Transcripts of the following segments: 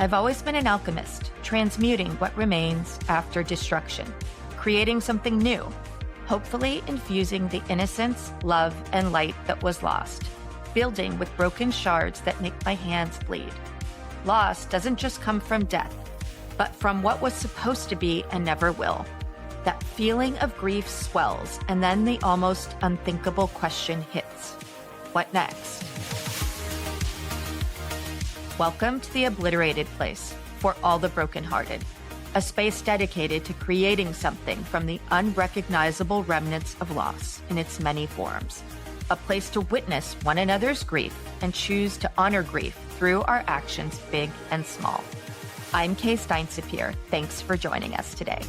I've always been an alchemist, transmuting what remains after destruction, creating something new, hopefully infusing the innocence, love, and light that was lost, building with broken shards that make my hands bleed. Loss doesn't just come from death, but from what was supposed to be and never will. That feeling of grief swells, and then the almost unthinkable question hits. What next? Welcome to the Obliterated Place for all the brokenhearted, a space dedicated to creating something from the unrecognizable remnants of loss in its many forms. A place to witness one another's grief and choose to honor grief through our actions, big and small. I'm Kay Steinsapier. Thanks for joining us today.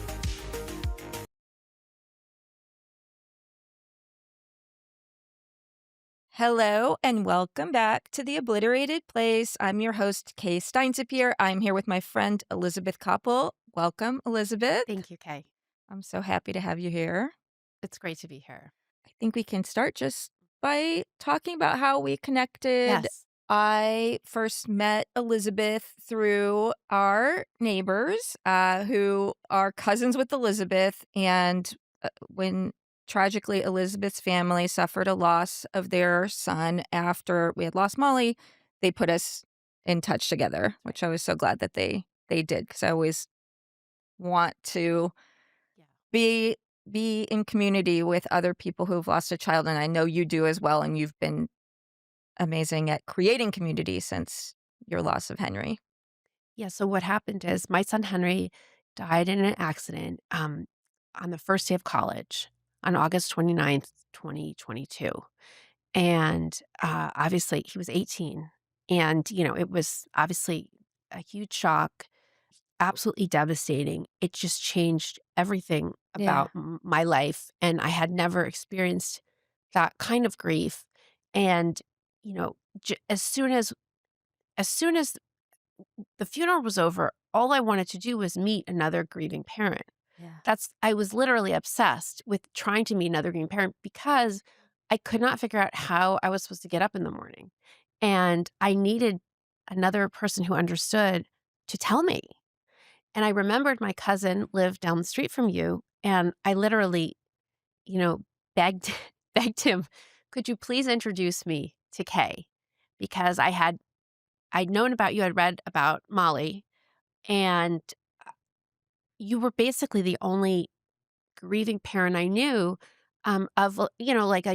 Hello and welcome back to the Obliterated Place. I'm your host, Kay Steinsapier. I'm here with my friend, Elizabeth Kopple. Welcome, Elizabeth. Thank you, Kay. I'm so happy to have you here. It's great to be here. I think we can start just by talking about how we connected. Yes. I first met Elizabeth through our neighbors who are cousins with Elizabeth. And when tragically Elizabeth's family suffered a loss of their son after we had lost Molly, they put us in touch together, which I was so glad that they did, because I always want to be in community with other people who've lost a child, and I know you do as well, and you've been amazing at creating community since your loss of Henry. Yeah. So what happened is my son Henry died in an accident on the first day of college on August 29th, 2022. And obviously he was 18. And, it was obviously a huge shock, absolutely devastating. It just changed everything Yeah. about my life. And I had never experienced that kind of grief. And, as soon as the funeral was over, all I wanted to do was meet another grieving parent. Yeah. I was literally obsessed with trying to meet another grieving parent because I could not figure out how I was supposed to get up in the morning. And I needed another person who understood to tell me. And I remembered my cousin lived down the street from you. And I literally, you know, begged, begged him, could you please introduce me to Kay? Because I'd known about you, I'd read about Molly, and you were basically the only grieving parent I knew, of, like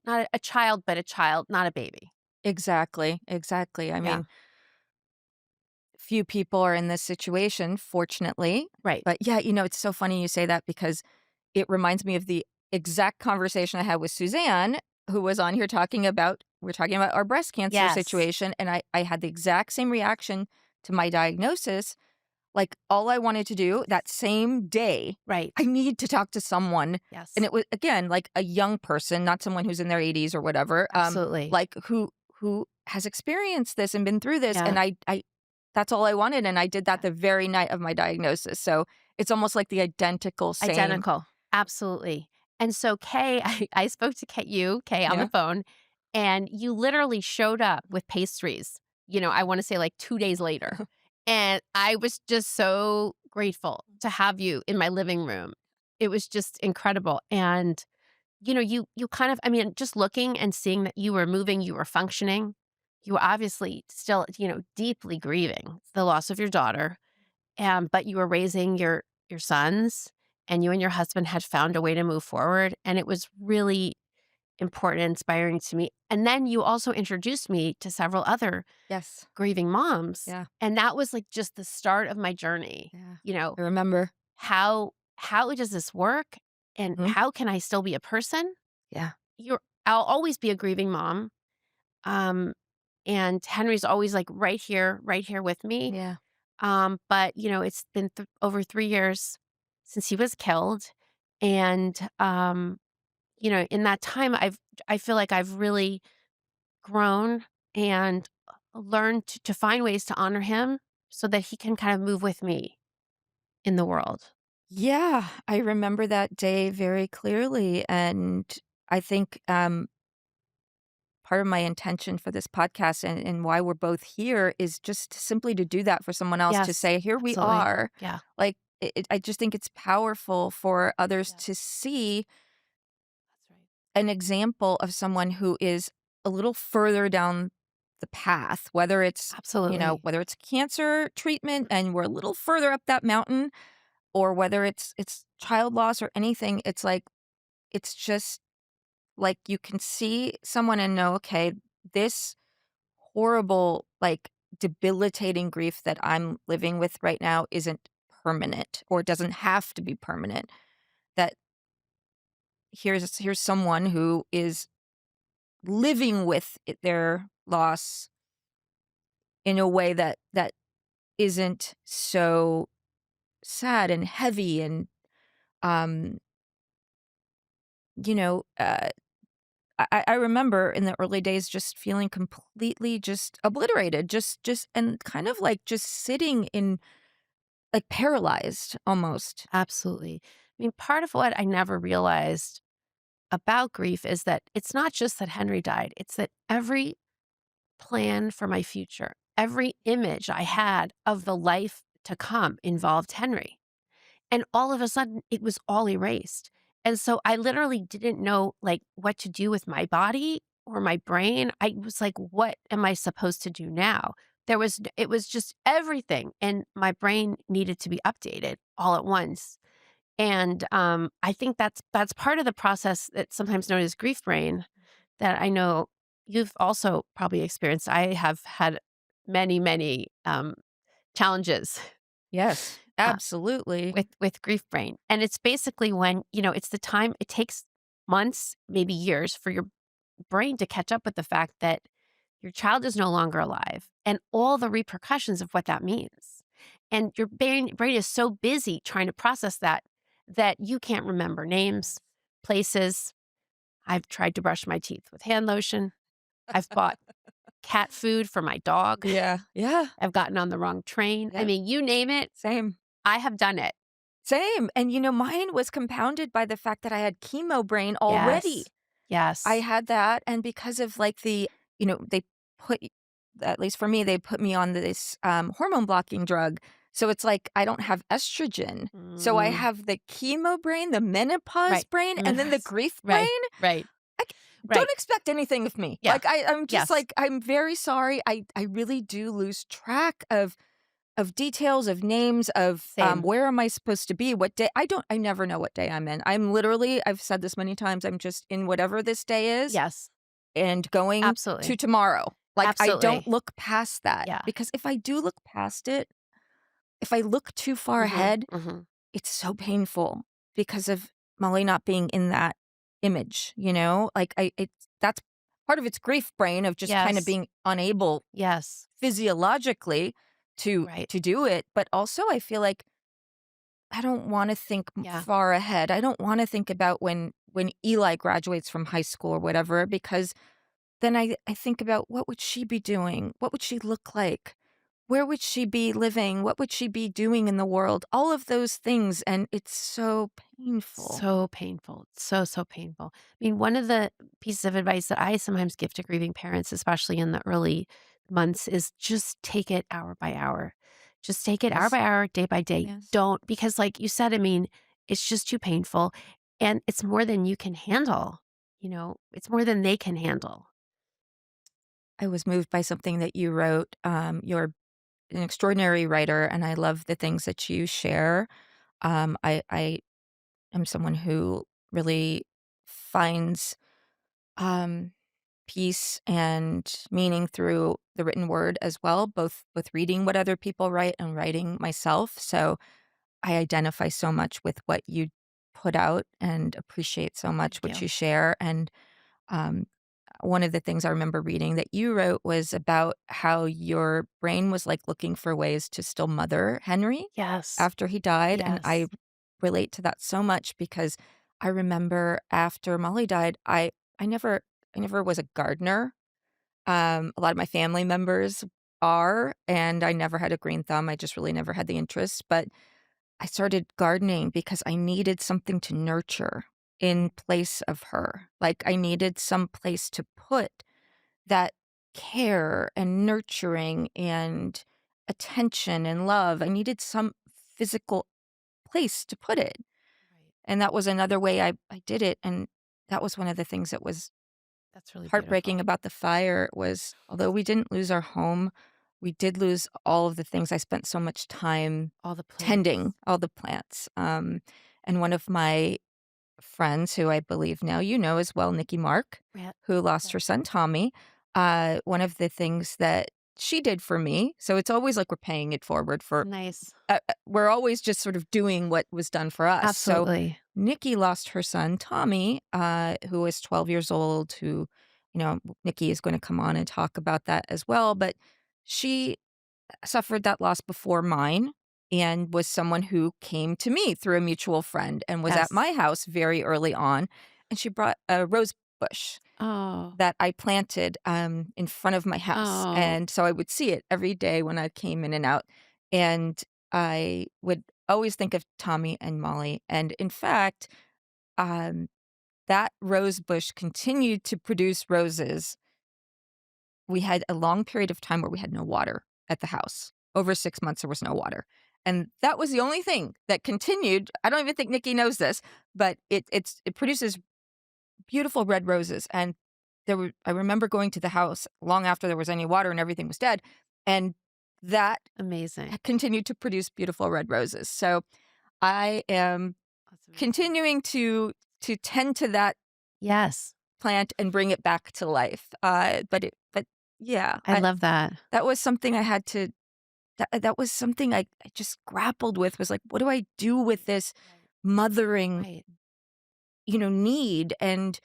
not a child, but a child, not a baby. Exactly. I Yeah. mean, few people are in this situation, fortunately. Right. But yeah, it's so funny you say that, because it reminds me of the exact conversation I had with Suzanne, who was on here we're talking about our breast cancer Yes. situation. And I had the exact same reaction to my diagnosis. Like, all I wanted to do that same day, Right. I need to talk to someone. Yes. And it was, again, like a young person, not someone who's in their 80s or whatever, Absolutely. like who has experienced this and been through this. Yeah. And I that's all I wanted. And I did that the very night of my diagnosis. So it's almost like the identical same. Identical. Absolutely. And so Kay, I spoke to Kay on the Yeah. phone, and you literally showed up with pastries, I want to say like 2 days later. And I was just so grateful to have you in my living room. It was just incredible. And, you kind of, I mean, just looking and seeing that you were moving, you were functioning, you were obviously still, deeply grieving the loss of your daughter. But you were raising your sons, and you and your husband had found a way to move forward, and it was really important and inspiring to me. And then you also introduced me to several other Yes. grieving moms. Yeah. And that was like just the start of my journey. Yeah. I remember. How does this work? And Mhm. how can I still be a person? Yeah. I'll always be a grieving mom. Um, and Henry's always like right here with me. Yeah. But it's been over 3 years since he was killed. And, in that time, I feel like I've really grown and learned to find ways to honor him so that he can kind of move with me in the world. Yeah, I remember that day very clearly. And I think part of my intention for this podcast and why we're both here is just simply to do that for someone else, to Yes, say, "Here we absolutely. are." Yeah. Like, I just think it's powerful for others Yeah, to see that's right. an example of someone who is a little further down the path, whether it's, Absolutely. whether it's cancer treatment and we're a little further up that mountain, or whether it's child loss or anything. It's like, it's just like you can see someone and know, okay, this horrible, like, debilitating grief that I'm living with right now isn't permanent, or doesn't have to be permanent. That here's someone who is living with their loss in a way that isn't so sad and heavy and, um, you know, uh, I remember in the early days just feeling completely just obliterated, just and kind of like just sitting in, like, paralyzed almost. Absolutely. I mean, part of what I never realized about grief is that it's not just that Henry died, it's that every plan for my future, every image I had of the life to come involved Henry. And all of a sudden, it was all erased. And so I literally didn't know like what to do with my body or my brain. I was like, what am I supposed to do now? It was just everything. And my brain needed to be updated all at once. And I think that's part of the process that's sometimes known as grief brain that I know you've also probably experienced. I have had many, many challenges Yes, uh, absolutely. with grief brain. And it's basically when, it's the time it takes months, maybe years for your brain to catch up with the fact that your child is no longer alive and all the repercussions of what that means. And your brain is so busy trying to process that that you can't remember names, places. I've tried to brush my teeth with hand lotion. I've bought cat food for my dog. Yeah, yeah, I've gotten on the wrong train. I yep, mean, you name it, same. I have done it. Same, and, mine was compounded by the fact that I had chemo brain already. Yes. I Yes. had that, and because of, like, they put at least for me, they put me on this, hormone blocking drug, so it's like I don't have estrogen. So I Mm, have the chemo brain, the menopause right. brain, and then the grief brain. Right. Right. I c Don't Right. expect anything of me. Yeah. Like, I'm just Yes. like, I'm very sorry. I really do lose track of details, of names, of, Same. where am I supposed to be, what day. I never know what day I'm in. I'm literally, I've said this many times, I'm just in whatever this day is Yes. and going to Absolutely. tomorrow. Like, I don't Absolutely. look past that, Yeah. because if I do look past it, if I look too far Mhm. ahead, Mhm. it's so painful because of Molly not being in that image, you know? Like, that's part of its grief brain, of just kind of Yes. being unable Yes. physiologically to Right. to do it, but also I feel like I don't wanna think Yeah. far ahead. I don't wanna think about when Eli graduates from high school or whatever, because then I think about, what would she be doing? What would she look like? Where would she be living? What would she be doing in the world? All of those things, and it's so painful. So painful. So, so painful. I mean, one of the pieces of advice that I sometimes give to grieving parents, especially in the early months, is just take it hour by hour. Just take it hour Yes, by hour, day by day. yes. Don't, because like you said, I mean, it's just too painful and it's more than you can handle. It's more than they can handle. I was moved by something that you wrote. You're an extraordinary writer, and I love the things that you share. I am someone who really finds, um, peace and meaning through the written word as well, both with reading what other people write and writing myself. So I identify so much with what you put out and appreciate so much Thank what you. you share. And um, one of the things I remember reading that you wrote was about how your brain was like looking for ways to still mother Henry Yes. after he died. And I Yes. relate to that so much because I remember after Molly died, I never I never was a gardener. A lot of my family members are, and I never had a green thumb. I just really never had the interest. But I started gardening because I needed something to nurture in place of her. Like, I needed some place to put. that care and nurturing and attention and love. I needed some physical place to put it. Right. And that was another way I did it. And that was one of the things that was That's really heartbreaking beautiful. about the fire was although we didn't lose our home, we did lose all of the things I spent so much time All the tending, plants. all the plants. And one of my friends who I believe now you know as well, Nikki Mark, Yeah. who lost Yeah. her son Tommy, one of the things that she did for me, so it's always like we're paying it forward It's for nice. we're always just sort of doing what was done for us. So Absolutely. Nikki lost her son Tommy, who was 12 years old. Who, Nikki is going to come on and talk about that as well. But she suffered that loss before mine and was someone who came to me through a mutual friend and was at Yes. my house very early on. And she brought a rose bush Oh. that I planted in front of my house. Oh. And so I would see it every day when I came in and out. And I would always think of Tommy and Molly. And in fact, um, that rose bush continued to produce roses. We had a long period of time where we had no water at the house. Over 6 months, there was no water. And that was the only thing that continued. I don't even think Nikki knows this, but it produces beautiful red roses. And I remember going to the house long after there was any water and everything was dead. And that Amazing. continued to produce beautiful red roses. So I am That's amazing. continuing to tend to that Yes. plant and bring it back to life. But yeah, I love that. that was something I had to that was something I just grappled with was like, what do I do with this Right. mothering, Right. need? And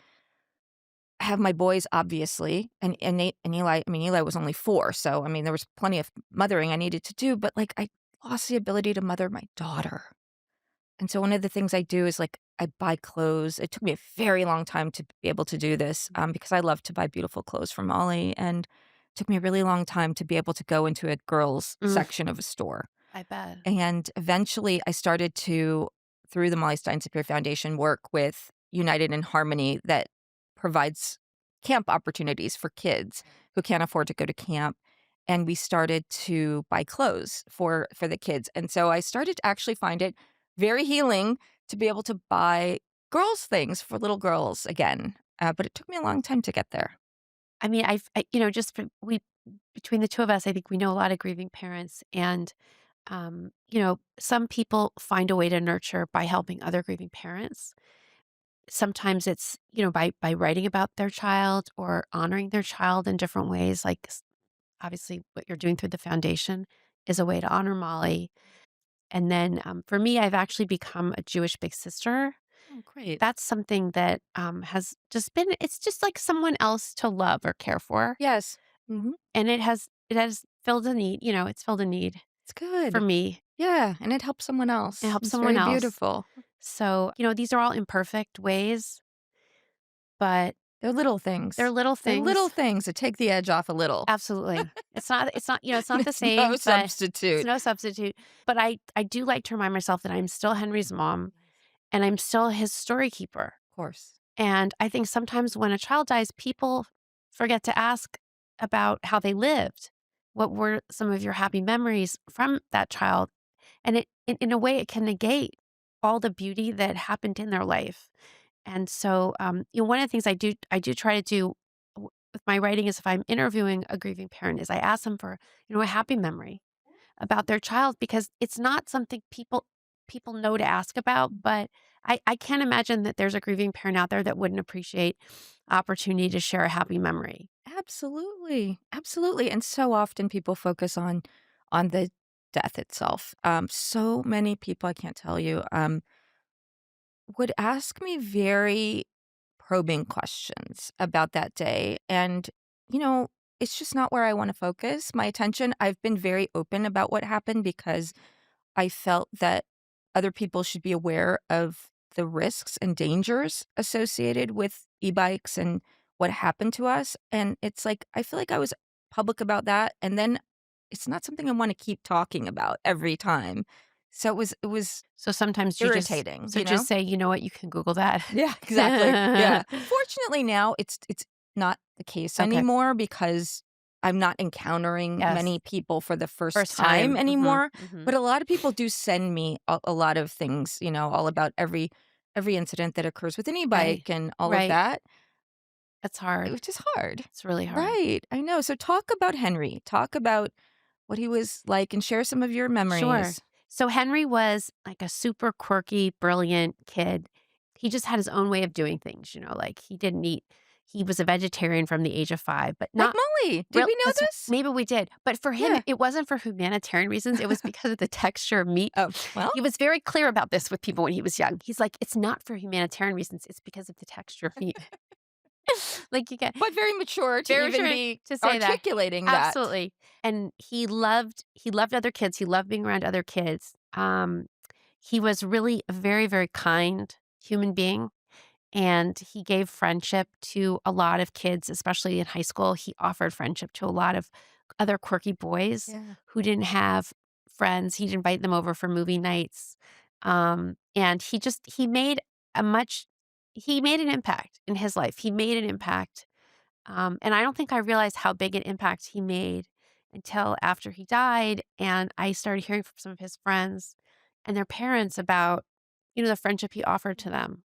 I have my boys, obviously, and Nate and Eli. I mean, Eli was only 4, so I mean, there was plenty of mothering I needed to do, but like I lost the ability to mother my daughter. And so one of the things I do is like I buy clothes. It took me a very long time to be able to do this because I love to buy beautiful clothes for Molly, and it took me a really long time to be able to go into a girls Mm, section of a store. I bet. And eventually I started to, through the Molly Stein Superior Foundation, work with United in Harmony that provides camp opportunities for kids who can't afford to go to camp. And we started to buy clothes for the kids. And so I started to actually find it very healing to be able to buy girls things for little girls again. But it took me a long time to get there. I mean, just we between the two of us, I think we know a lot of grieving parents, and some people find a way to nurture by helping other grieving parents. Sometimes it's by writing about their child or honoring their child in different ways. Like obviously, what you're doing through the foundation is a way to honor Molly. And then for me, I've actually become a Jewish big sister. Oh, great. That's something that has just been. It's just like someone else to love or care for, Yes. and it has filled a need. It's filled a need It's for good. me. Yeah. And it helps someone It else. helps It's someone very else. beautiful. So these are all imperfect ways, but They're little things. they're little They're little things. things that take the edge off a little. Absolutely. It's not the It's no same, but it's substitute. no substitute. But I do like to remind myself that I'm still Henry's mom and I'm still his story keeper. Of course. And I think sometimes when a child dies, people forget to ask about how they lived. What were some of your happy memories from that child? And in a way, it can negate all the beauty that happened in their life. And so, one of the things I do try to do with my writing is if I'm interviewing a grieving parent, is I ask them for a happy memory about their child because it's not something people know to ask about. But I can't imagine that there's a grieving parent out there that wouldn't appreciate opportunity to share a happy memory. Absolutely. Absolutely. And so often people focus on the death itself. So many people, I can't tell you, would ask me very probing questions about that day. And, you know, it's just not where I want to focus my attention. I've been very open about what happened because I felt that other people should be aware of the risks and dangers associated with e-bikes and what happened to us. And it's like, I feel like I was public about that. And then it's not something I want to keep talking about every time. So it was So sometimes you just irritating, so just say, you know what, you can Google that. Yeah, exactly. Yeah. Fortunately now it's not the case Okay. anymore because I'm not encountering Yes. many people for the first First time time. Mhm. anymore, Mhm. but a lot of people do send me a lot of things, all about every incident that occurs with an Right. e-bike and all of Right. that, It's hard. which is hard. It's really hard. Right, I know. So talk about Henry. Talk about what he was like and share some of your Sure. memories. So Henry was like a super quirky, brilliant kid. He just had his own way of doing things, like he didn't eat he was a vegetarian from the age of 5, but Like not Molly, did real we know that's this? maybe we did. But for him, Yeah. it wasn't for humanitarian reasons, it was because of the texture of meat. Oh, well, He was very clear about this with people when he was young. He's like, "It's not for humanitarian reasons, it's because of the texture of meat." Like, you get but very mature to very even sure be to say that. articulating that. Absolutely. And he loved other kids, he loved being around other kids. He was really a very, very kind human being, and he gave friendship to a lot of kids, especially in high school. He offered friendship to a lot of other quirky boys Yeah. who didn't have friends. He'd invite them over for movie nights. And he made an impact in his life. He made an impact and I don't think I realized how big an impact he made until after he died. And I started hearing from some of his friends and their parents about, the friendship he offered to them.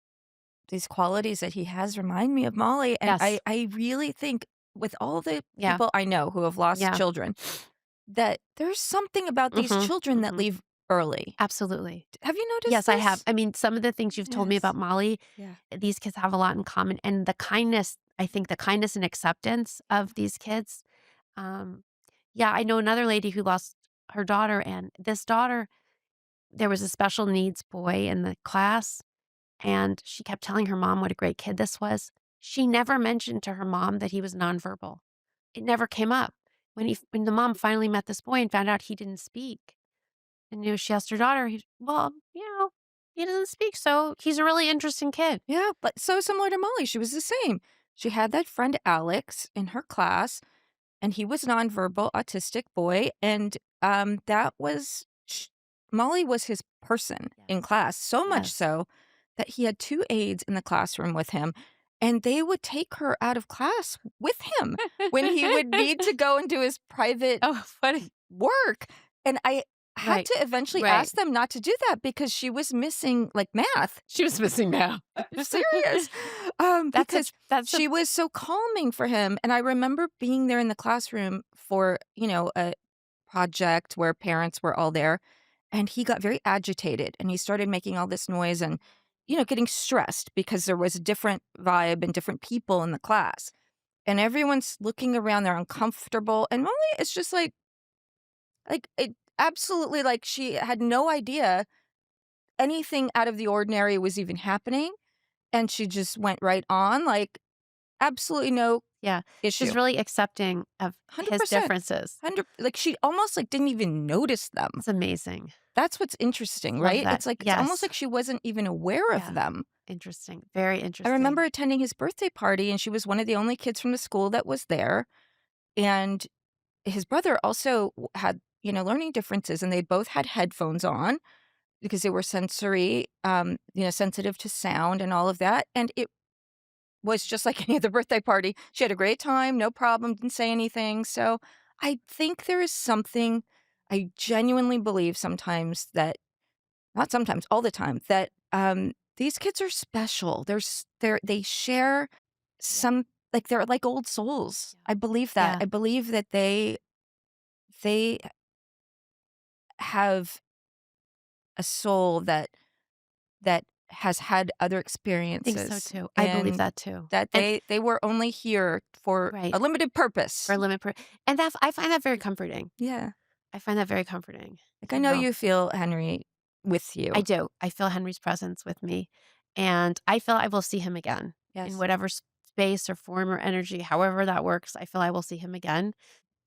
These qualities that he has remind me of Molly, and I Yes. I really think with all the Yeah. people I know who have lost Yeah. children, that there's something about these Mhm. children that Mhm. leave early. Absolutely. Have you noticed Yes, I have. this? I mean, some of the things you've told me about Yes. Molly, Yeah. these kids have a lot in common. And the kindness and acceptance of these kids. Um, yeah, I know another lady who lost her daughter, and this daughter, there was a special needs boy in the class. And she kept telling her mom what a great kid this was. She never mentioned to her mom that he was nonverbal. It never came up. When the mom finally met this boy and found out he didn't speak, and she asked her daughter, well, he doesn't speak, so he's a really interesting kid. Yeah, but so similar to Molly, she was the same. She had that friend Alex in her class, and he was nonverbal autistic boy, and, that was sh Molly was his person in Yes. class, so much Yes. so that he had 2 aides in the classroom with him, and they would take her out of class with him when he would need to go and do his private Oh, funny. work, and I had Right. to eventually Right. ask them not to do that because she was missing, like, math. She was missing now. Serious, because That's a she was so calming for him, and I remember being there in the classroom for, a project where parents were all there, and he got very agitated, and he started making all this noise and, getting stressed because there was a different vibe and different people in the class, and everyone's looking around, they're uncomfortable, and Molly is just it absolutely, like, she had no idea anything out of the ordinary was even happening, and she just went right on, like, absolutely no yeah. She's issue. really accepting of his 100%. differences. 100 she almost, like, didn't even notice them. It's amazing. That's what's interesting, Love right? that. It's like it's almost Yes. like she wasn't even aware of Yeah. them. Interesting. Very I remember interesting. attending his birthday party, and she was one of the only kids from the school that was there, and his brother also had, learning differences, and they both had headphones on because they were sensory, sensitive to sound and all of that, and it was just like any other birthday party. She had a great time, no problem, didn't say anything. So I think there is something I genuinely believe sometimes that not sometimes, all the time, that these kids are special. They share Yeah. some like they're like old souls. Yeah. I believe that. Yeah. I believe that they have a soul that has had other I think so experiences too. I believe and that too. that And they were only here for right. a limited For purpose. a limit and I find that very comforting. Yeah. I find that very comforting. Like, I know you feel Henry with I you. do. I feel Henry's presence with me, and I feel I will see him again in Yes. whatever space or form or energy, however that works. I feel I will see him again.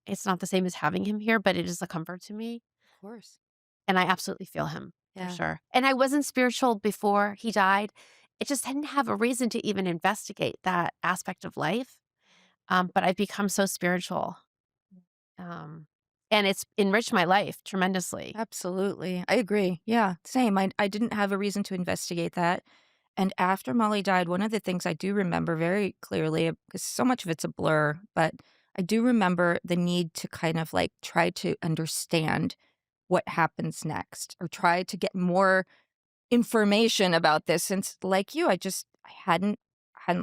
It's not the same as having him here, but it is a comfort to me, Of course. and I absolutely feel him for Yeah. sure. And I wasn't spiritual before he died. It just didn't have a reason to even investigate that aspect of life. But I've become so spiritual, um, and it's enriched my life tremendously. Absolutely. I agree. Yeah, same. I didn't have a reason to investigate that, And after Molly died, one of the things I do remember very clearly, because so much of it's a blur, but I do remember the need to kind of like try to understand what happens next or try to get more information about this since like you, I hadn't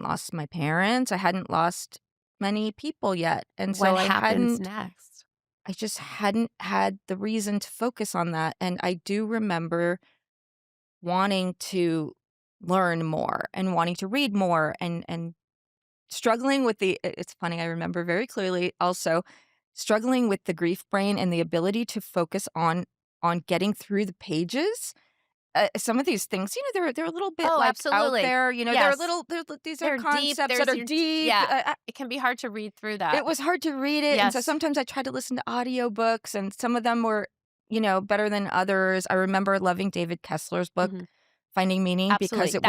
lost my parents. I hadn't lost many people yet. And What so happens next? I just hadn't had the reason to focus on that. And I do remember wanting to learn more and wanting to read more and struggling with it's funny, I remember very clearly also struggling with the grief brain and the ability to focus on getting through the pages. Some of these things, they're a little bit, Oh, like, out absolutely. there, they're a Yes. little these are They're deep. concepts that There's are your deep. yeah. It can be hard to read through It that. was hard to read it, and so Yes. sometimes I tried to listen to audiobooks, and some of them were, better than others. I remember loving David Kessler's book, Mhm. Finding Meaning, because Absolutely. it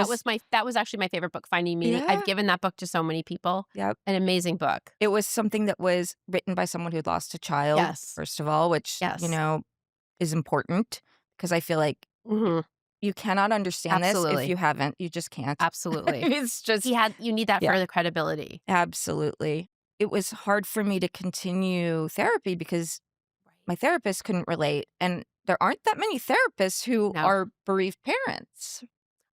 That was was actually my favorite book, Finding Meaning. I've yeah, given that book to so many people. yep. An amazing book. It was something that was written by someone who'd lost a child, Yes. first of all, which, Yes. is important because I feel like Mhm. you cannot understand this if Absolutely. you haven't. You just can't. Absolutely. It's just You need that yeah, for the credibility. absolutely. It was hard for me to continue therapy because Right. my therapist couldn't relate, and there aren't that many therapists who No. are bereaved parents.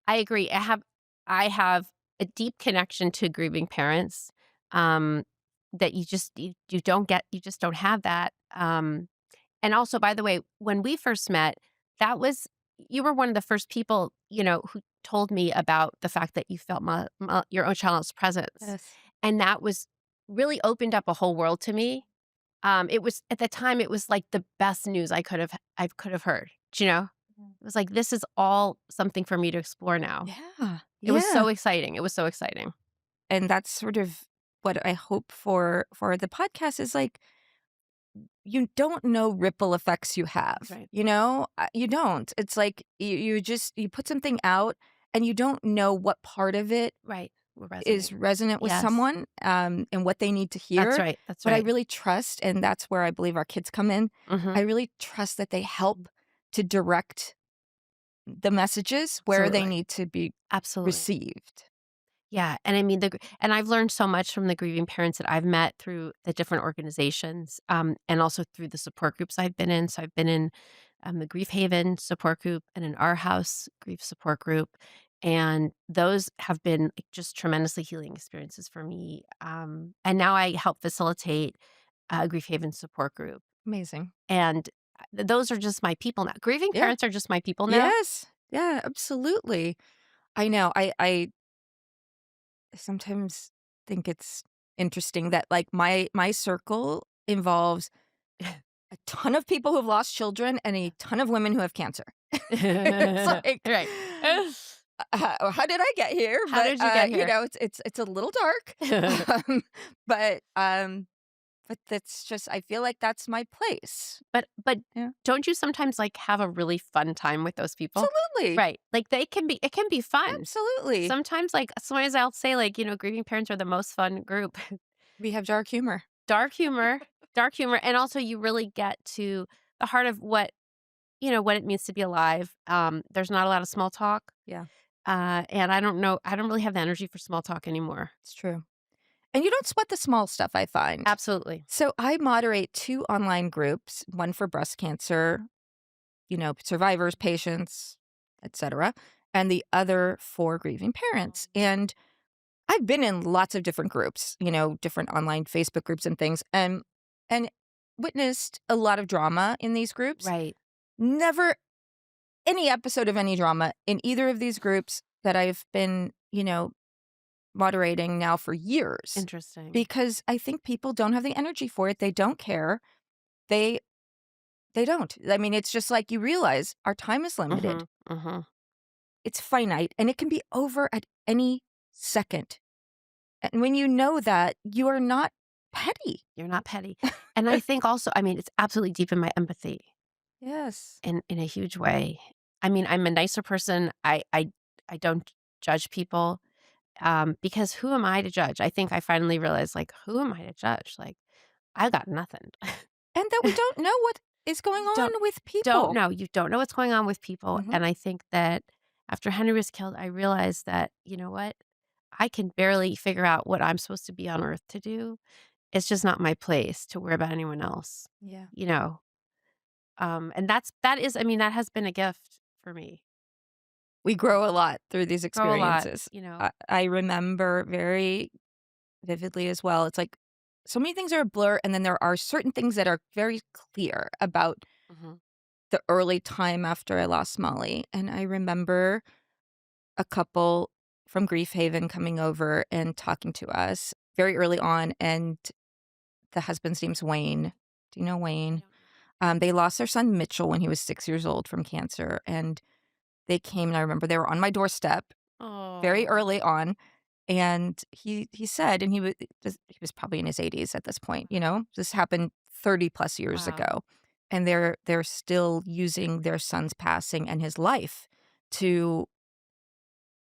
I agree. I have a deep connection to grieving parents, um, that you don't get you just don't have that, and also, by the way, when we first met, that was you were one of the first people, who told me about the fact that you felt your own child's presence, Yes. and that was really opened up a whole world to me. It was at the time, it was like the best news I could have heard, you know? Mhm. It was like, this is all something for me to explore now. Yeah, It was yeah, so exciting. It was so exciting. and that's sort of what I hope for the podcast is, like, you don't know ripple effects you That's have, right. You don't. It's like you put something out and you don't know what part of it Right. Will resonate. is resonant with Yes. someone, and what they need to That's hear, right. That's but I right. really trust, and that's where I believe our kids come in, Mhm. I really trust that they help to direct the messages where they Absolutely. need to be Absolutely. received. Yeah, and I mean, and I've learned so much from the grieving parents that I've met through the different organizations, and also through the support groups I've been in. So I've been in the Grief Haven support group and in Our House grief support group, and those have been like, just tremendously healing experiences for me. And now I help facilitate a Grief Haven support group, Amazing. and those are just my people now. Grieving Yeah. parents are just my people now. Yes. Yeah, absolutely. I know. I sometimes think it's interesting that, like, my circle involves a ton of people who've lost children and a ton of women who have cancer. It's like, Right. how did I get here? How But, did you get here? it's a little dark. Um, but, um, but that's just I feel like that's my place. But Yeah. don't you sometimes, like, have a really fun time with those people? Absolutely. Right, like, it can be fun. Absolutely. Sometimes I'll say, like, grieving parents are the most fun group. We have dark humor. Dark dark humor, and also you really get to the heart of what it means to be alive. There's not a lot of small talk, Yeah, and I don't really have the energy for small talk anymore. it's true. And you don't sweat the small stuff, I find. Absolutely. So I moderate 2 online groups, one for breast cancer, survivors, patients, etcetera, and the other for grieving parents. And I've been in lots of different groups, different online Facebook groups and things, and witnessed a lot of drama in these groups. Right. Never any episode of any drama in either of these groups that I've been, moderating now for years Interesting. because I think people don't have the energy for it. They don't care. They they don't. I mean, it's just like you realize our time is limited. Mhm, mhm. It's finite and it can be over at any second. And when you know that, you are not petty. You're not petty. And I think also, I mean, it's absolutely deep in my empathy Yes. in a huge way. I mean, I'm a nicer person. I don't judge people, because who am I to judge? I think I finally realized, like, who am I to judge? Like, I got nothing. And that we don't know what is going You don't on with don't people. know. You don't know what's going on with people, Mhm. and I think that After Henry was killed, I realized that, you know what? I can barely figure out what I'm supposed to be on earth to do. It's just not my place to worry about anyone else, Yeah. you know? And that is, I mean, that has been a gift for me. We grow a lot through these Grow a lot, experiences. you know? I remember very vividly as well. It's like so many things are a blur, and then there are certain things that are very clear about Mhm. the early time after I lost Molly. And I remember a couple from Grief Haven coming over and talking to us very early on, and the husband's name's Wayne. Do you know I Wayne? don't know. They lost their son Mitchell when he was 6 years old from cancer, and they came, and I remember they were on my doorstep very Oh, early on, and he said, and he was probably in his 80s at this point, you know? This happened 30 plus years wow. ago, and they're still using their son's passing and his life to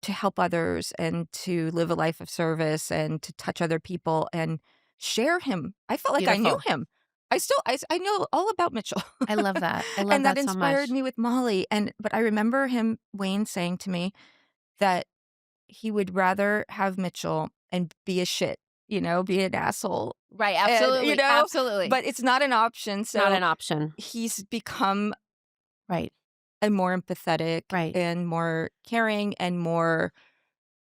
help others and to live a life of service and to touch other people and share him. I felt like I knew Beautiful. him. I know all about Mitchell. I love that. I love And that that so inspired much. me with Molly, and but I remember him Wayne saying to me that he would rather have Mitchell and be a shit, you know, be an asshole, Right, and, absolutely, absolutely. but it's not an option, Not so an option. he's become Right, a more empathetic right. and more caring and more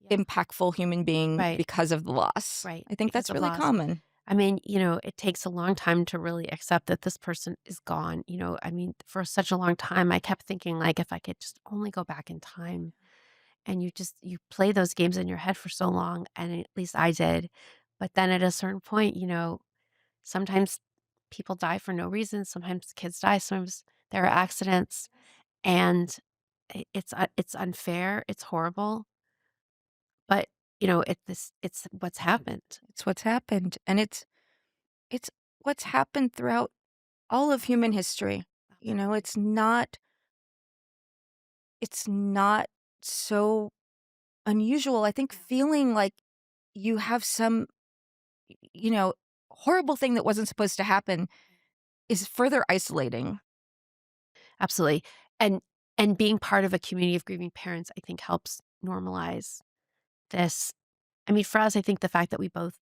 Yeah, impactful human being right, because of the loss. right, I think because that's of really loss. common. I mean, it takes a long time to really accept that this person is gone, I mean, for such a long time, I kept thinking, like, if I could just only go back in time, and you play those games in your head for so long, and at least I did, but then at a certain point, sometimes people die for no reason, sometimes kids die, sometimes there are accidents, and it's unfair, it's horrible, but, it's what's happened. It's what's happened, and it's what's happened throughout all of human history. You know, Absolutely. it's not so unusual. I think No. feeling like you have some, you know, horrible thing that wasn't supposed to happen is further isolating. Absolutely, and and being part of a community of grieving parents, I think, helps normalize this. I mean, for us, I think the fact that we both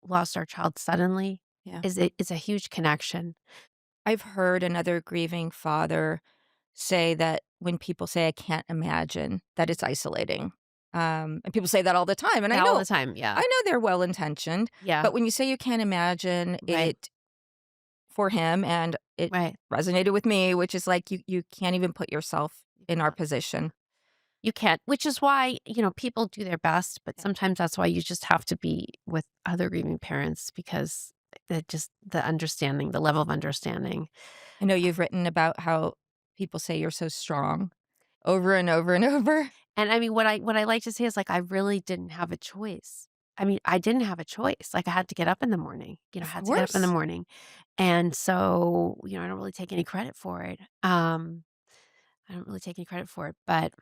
lost our child suddenly Yeah. is a huge connection. I've heard another grieving father say that when people say, "I can't imagine," that it's isolating. And people say that all the time, and Yeah, all the time, yeah. I know they're well-intentioned, Yeah, but when you say you can't imagine right, it for him, and it right. resonated with me, which is like you can't even put yourself You in our can't, yeah. position. You can't, which is why, people do their best, but Yeah. sometimes that's why you just have to be with other grieving parents because the understanding, the level of understanding. I know you've written about how people say you're so strong over and over and over. And I mean, what I like to say is, like, I really didn't have a choice. I mean, I didn't have a choice. Like, I had to get up in the morning. I Of had to get up in the course. morning. And so, I don't really take any credit for it. I don't really take any credit for it, but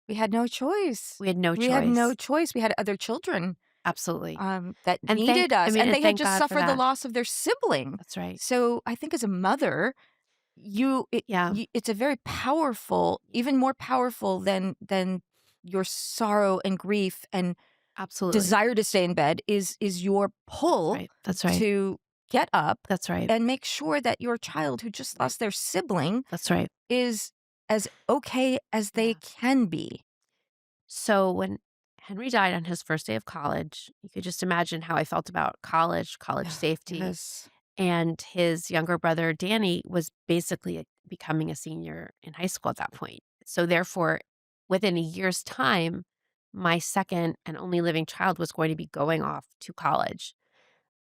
We had no choice. we had no We had no choice. choice. We had other children, Absolutely. that And needed us, and and they had thank just God for suffered the that. loss of their sibling. That's right. So, I think as a mother, Yeah. it's a very powerful, Yeah. even more powerful than your sorrow and grief and Absolutely. desire to stay in bed is your That's pull right. That's right. to get up That's right. and make sure that your child who just Right. lost their sibling That's right. is as okay as they Yeah. can be. So when Henry died on his first day of college, you could just imagine how I felt about college safety. Yes. And his younger brother, Danny, was basically becoming a senior in high school at that point. So, therefore, within a year's time, my second and only living child was going to be going off to college.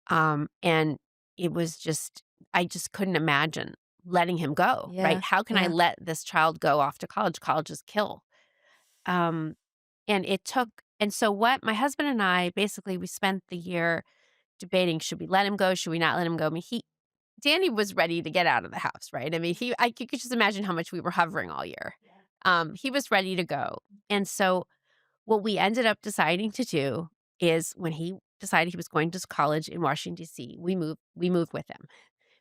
And it was just, I just couldn't imagine letting him go, right? Yeah, How can I yeah. let this child go off to college? College is kill. Um, and it took, and so what my husband and I basically, we spent the year debating, should we let him go? Should we not let him go? I mean, Danny was ready to get out of the house, right? I mean, you could just imagine how much we were hovering all year. He was ready to go. And so what we ended up deciding to do is when he decided he was going to college in Washington, D.C., we moved with him.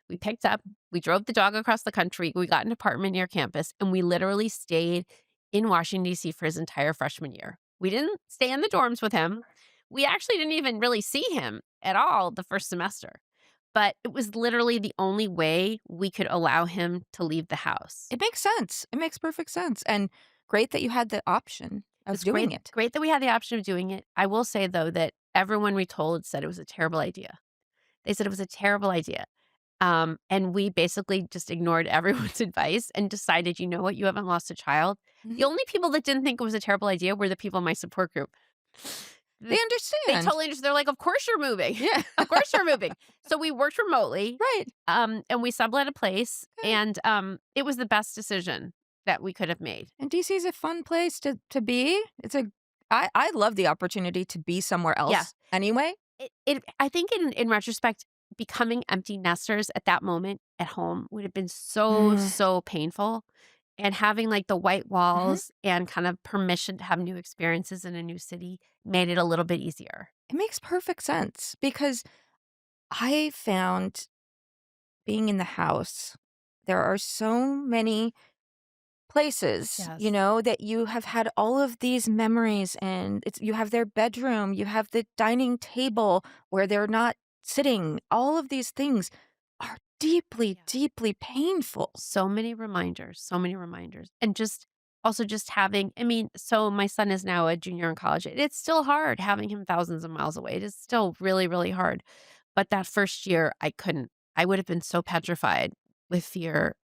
We picked up, we drove the dog across the country, we got an apartment near campus, and we literally stayed in Washington, D.C. for his entire freshman year. We didn't stay in the dorms with him. We actually didn't even really see him at all the first semester. But it was literally the only way we could allow him to leave the house. It makes sense. It makes perfect sense, and great that you had the option of It's doing great it. great that we had the option of doing it. I will say, though, that everyone we told said it was a terrible idea. They said it was a terrible idea. And we basically just ignored everyone's advice and decided, you know what, you haven't lost a child. The Mhm. only people that didn't think it was a terrible idea were the people in my support group. They Th- They understand. totally understood. They're like, of course you're moving. Yeah. Of course you're moving. So we worked remotely, Right. and we sublet a place, Good. and it was the best decision that we could have made. And DC is a fun place to be. I love the opportunity to be somewhere Yeah. else anyway. I think in retrospect, becoming empty nesters at that moment at home would have been so, Mm. so painful, and having, like, the white Mhm. walls and kind of permission to have new experiences in a new city made it a little bit easier. It makes perfect sense because I found being in the house, there are so many places, Yes. that you have had all of these memories and you have their bedroom, you have the dining table where they're not sitting. All of these things are deeply, Yeah. deeply painful. So many reminders, and just having I mean, so my son is now a junior in college. It's still hard having him thousands of miles away. It is still really, really hard. But that first year, I couldn't. I would have been so petrified with fear,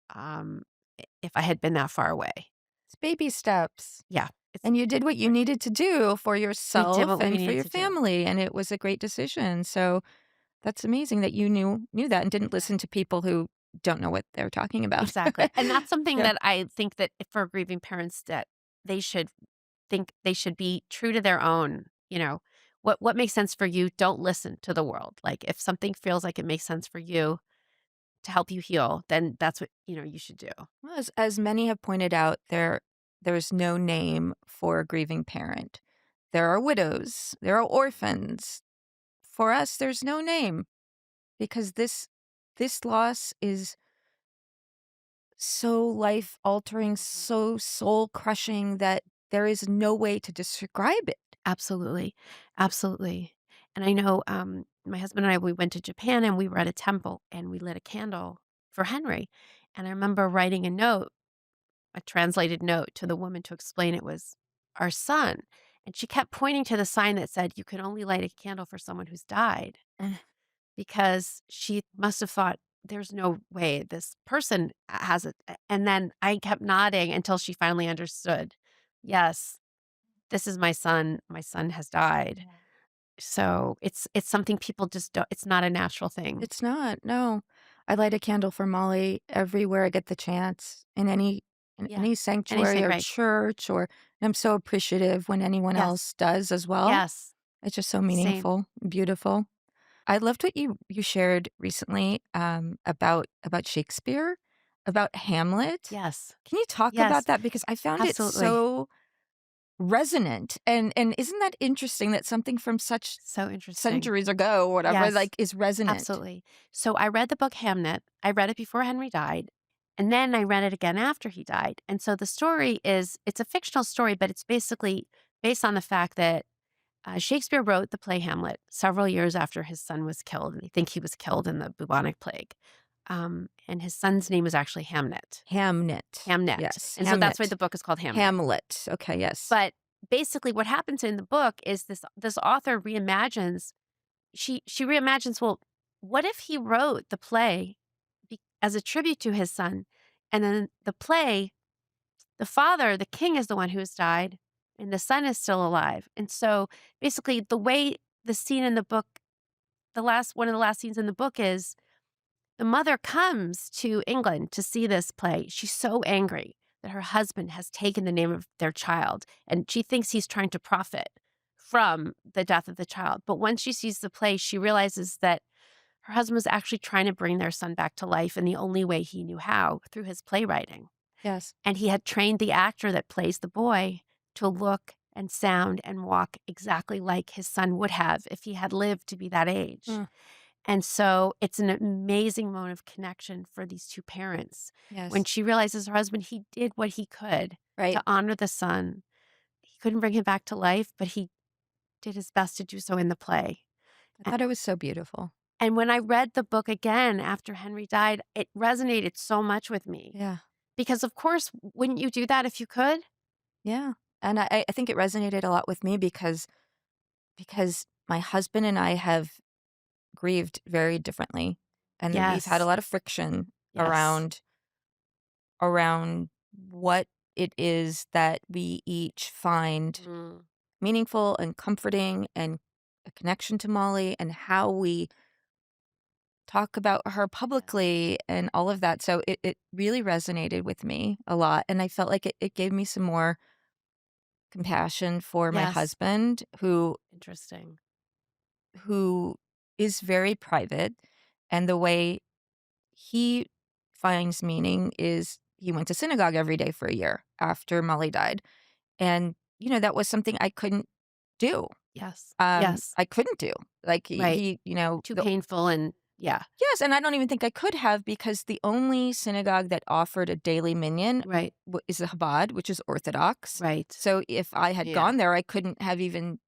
if I had been that far away. It's baby steps. Yeah, it's And you did what you needed to do for we did yourself what we and for needed your to do. family, and it was a great decision. So that's amazing that you knew that and didn't Yeah. listen to people who don't know what they're talking about. Exactly, and that's something Yeah. that I think that for grieving parents that they should they should be true to their own, what makes sense for you, don't listen to the world. Like, if something feels like it makes sense for you to help you heal, then that's what, you should do. Well, as many have pointed out, there's no name for a grieving parent. There are widows, there are orphans. For us, there's no name because this loss is so life altering, Mhm. so soul crushing that there is no way to describe it. Absolutely, absolutely, and I know, my husband and I, we went to Japan, and we were at a temple, and we lit a candle for Henry, and I remember writing a translated note to the woman to explain it was our son. And she kept pointing to the sign that said, you can only light a candle for someone who's died, Mm. because she must have thought, there's no way this person has it. And then I kept nodding until she finally understood. Yes, this is my son. My son has died. So it's something people just don't, it's not a natural thing. It's not, no. I light a candle for Molly everywhere I get the chance, in Yeah. any And sanctuary say, or right. church, or I'm so appreciative when anyone Yes. else does as well. Yes. It's just so Same. meaningful, beautiful. I loved what you shared recently, about Shakespeare, about Hamlet. Yes. Can you talk about Yes. that? Because I found it Absolutely. so resonant, and isn't that interesting that something from such So interesting. centuries ago or whatever, Yes. like, is resonant? Absolutely. So I read the book Hamnet. I read it before Henry died, and then I read it again after he died. And so the story is it's a fictional story, but it's basically based on the fact that Shakespeare wrote the play Hamlet several years after his son was killed, and they think he was killed in the bubonic plague. And his son's name was actually Hamnet. Hamnet. Hamnet. Yes, And so that's why Hamnet. the book is called Hamnet. Hamlet. Okay, yes. But basically what happens in the book is this author reimagines she reimagines, well, what if he wrote the play as a tribute to his son? And then the play, the father, the king is the one who has died, and the son is still alive. And so basically, the way the scene in the book, one of the last scenes in the book is the mother comes to England to see this play. She's so angry that her husband has taken the name of their child, and she thinks he's trying to profit from the death of the child. But once she sees the play, she realizes that her husband was actually trying to bring their son back to life in the only way he knew how, through his playwriting. Yes. And he had trained the actor that plays the boy to look and sound and walk exactly like his son would have if he had lived to be that age. Mm. And so it's an amazing moment of connection for these two parents. When Yes. she realizes her husband, he did what he could Right. to honor the son. He couldn't bring him back to life, but he did his best to do so in the play. I A- thought it was so beautiful. And when I read the book again after Henry died, it resonated so much with me. Yeah. Because, of course, wouldn't you do that if you could? Yeah. And I think it resonated a lot with me because my husband and I have grieved very differently, and we've had a Yes. lot of friction Yes. around what it is that we each find Mm, meaningful and comforting and a connection to Molly and how we talk about her yes. publicly and all of that. So it really resonated with me a lot. And I felt like it gave me some more compassion for my Yes. husband Interesting. who is very private, and the way he finds meaning is he went to synagogue every day for a year after Molly died. And, that was something I couldn't do. Yes. Yes. I couldn't do. Like Right. Too the painful and yeah. yes, and I don't even think I could have because the only synagogue that offered a daily minyan Right. is the Chabad, which is Orthodox. Right. So if I had Yeah. gone there, I couldn't have even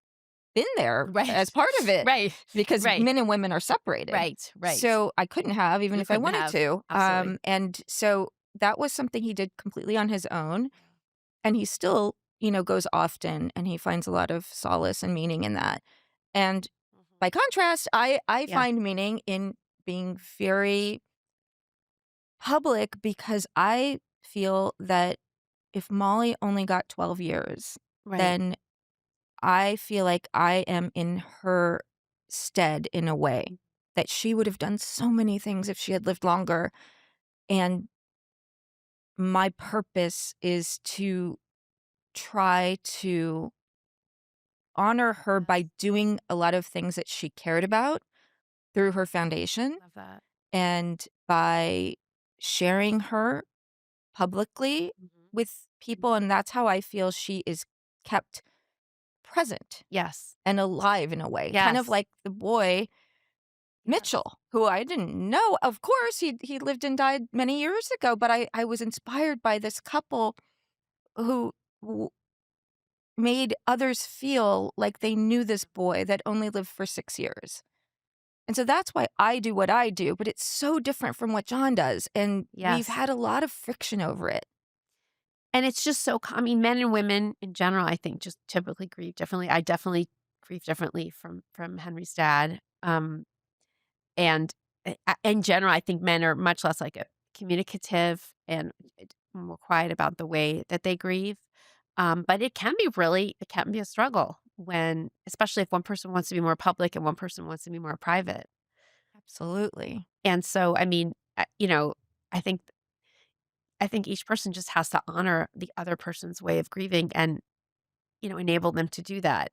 been there as Right. part of it Right. because Right. men and women are separated. Right. Right. So I couldn't have even You if I couldn't wanted have. to. Absolutely. And so that was something he did completely on his own, Yeah. and he still, goes often, and he finds a lot of solace and meaning in that. And Mhm. by contrast, I Yeah. find meaning in being very public because I feel that if Molly only got 12 years, Right. then I feel like I am in her stead in a way Mm. that she would have done so many things if she had lived longer. And my purpose is to try to honor her by Yes. doing a lot of things that she cared about through her foundation Love that. and by sharing her publicly Mhm. with people. Mhm. And that's how I feel she is kept present Yes. and alive in a way, kind of Yes. like the boy Yes. Mitchell, who I didn't know. Of course, he lived and died many years ago, but I was inspired by this couple who w made others feel like they knew this boy that only lived for 6 years. And so that's why I do what I do, but it's so different from what John does, and we've Yes. had a lot of friction over it. And it's just so I mean, men and women in general, I think, just typically grieve differently. I definitely grieve differently from Henry's dad. And in general, I think men are much less like communicative and more quiet about the way that they grieve. But it can be a struggle when, especially if one person wants to be more public and one person wants to be more private. Absolutely. And so, I mean, I think I think each person just has to honor the other person's way of grieving and enable them to do that.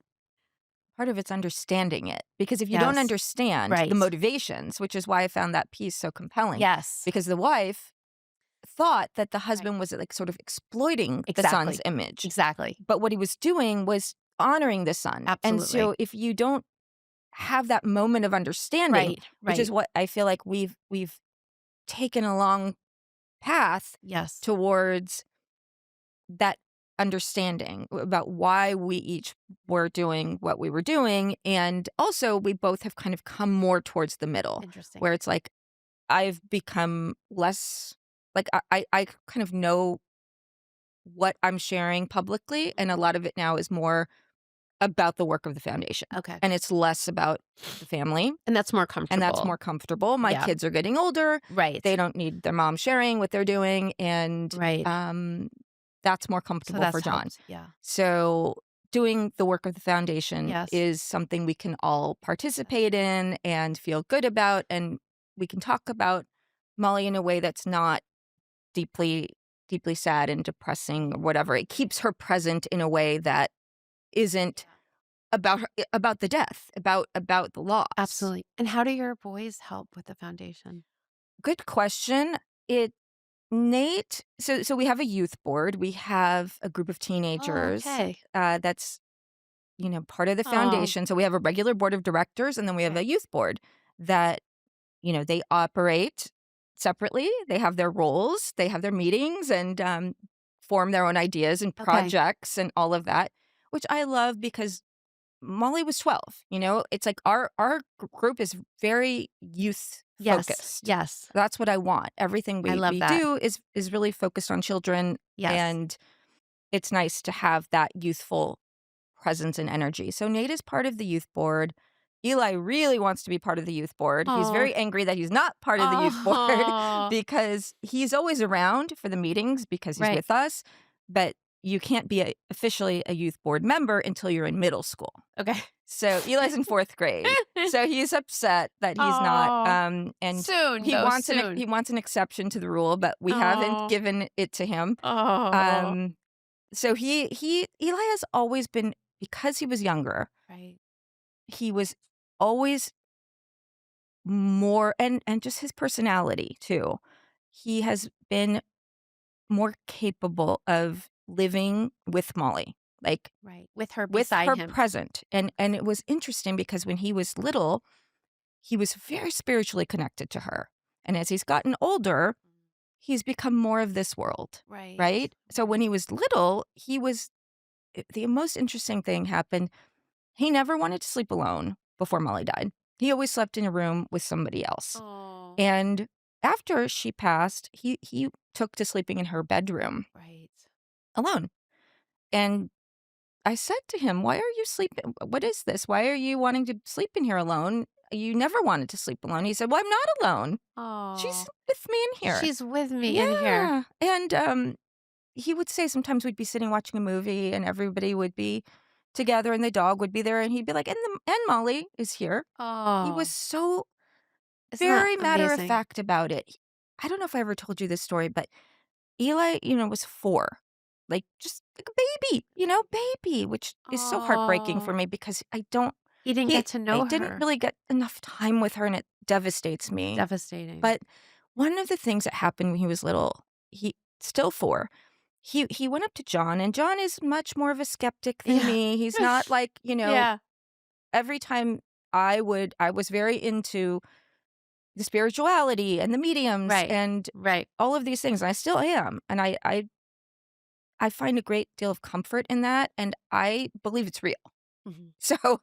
Part of it's understanding it, because if you don't Yes. understand the Right. motivations, which is why I found that piece so compelling, Yes. because the wife thought that the Right. husband was, like, sort of exploiting the son's Exactly. image, Exactly. but what he was doing was honoring the son, and Absolutely. so if you don't have that moment of understanding, Right. which is Right. what I feel like we've taken a long path Yes. towards that understanding about why we each were doing what we were doing, and also we both have kind of come more towards the middle, Interesting. where it's like I've become less like I kind of know what I'm sharing publicly, and a Mhm. lot of it now is more about the work of the foundation, Okay. and it's less about the family, And that's more and that's comfortable. more comfortable. My Yeah. kids are getting older. They Right. don't need their mom sharing what they're doing, and, Right. that's more So comfortable for that's John. helped. Yeah. So, doing the work of the foundation Yes. is something we can all participate in and feel good about, and we can talk about Molly in a way that's not deeply deeply sad and depressing or whatever. It Mhm. keeps her present in a way that isn't Yeah. about her about the death, about the loss. Absolutely. And how do your boys help with the foundation? Good question. It Nate so we have a youth board. We have a group of Oh, teenagers, okay. that's, part of the Oh, foundation. So we have a regular board of directors, and then we have okay. a youth board that they operate separately. They have their roles, they have their meetings, and form their own ideas and Okay. projects and all of that, which I love because Molly was 12. It's like our group is very youth Yes. focused. Yes. That's what I want. Everything I we love we that. do is really focused on children, Yes. and it's nice to have that youthful presence and energy. So Nate is part of the youth board. Eli really wants to be part of the youth board. He's Oh. very angry that he's not part of the youth board Oh. because he's always around for the meetings because he's Right. with us, but you can't be officially a youth board member until you're in middle school. Okay. So Eli's in 4th grade. So he's upset that he's not, Oh. and Soon, he though, wants soon. he wants an exception to the rule, but we haven't Oh. given it to him. Oh. Um, so Eli has always been, because he was younger, Right. he was always more, and just his personality too. He has been more capable of living with Molly, like Right. With her with beside her him. present. And it was interesting because when he was little, he was very spiritually connected to her. And as he's gotten older, he's become more of this world, Right. right? So when he Right. was little, the most interesting thing happened. He never wanted to sleep alone before Molly died. He always slept in a room with somebody else. Oh. And after she passed, he took to sleeping in her bedroom Right. alone. And I said to him, "Why are you sleeping? What is this? Why are you wanting to sleep in here alone? You never wanted to sleep alone." He said, "Well, I'm not alone. She's Oh. with me in here." She's with me in here. Yeah. And he would say sometimes we'd be sitting watching a movie and everybody would be together and the dog would be there and he'd be like, "And Molly is here." He was Oh. so Isn't that very matter of amazing? fact about it. I don't know if I ever told you this story, but Eli, was 4, like, just like a baby, baby, which is so heartbreaking for Oh. me because I don't He didn't he get to I know didn't her. really get enough time with her, and it devastates It's me. devastating. But one of the things that happened when he was little, he still 4, he went up to John, and John is much more of a skeptic than Yeah. me. He's not like, Yeah. every time I was very into the spirituality and the mediums Right. and Right. all of these things, and I still am, and I find a great deal of comfort in that, and I believe it's real. Mhm. So,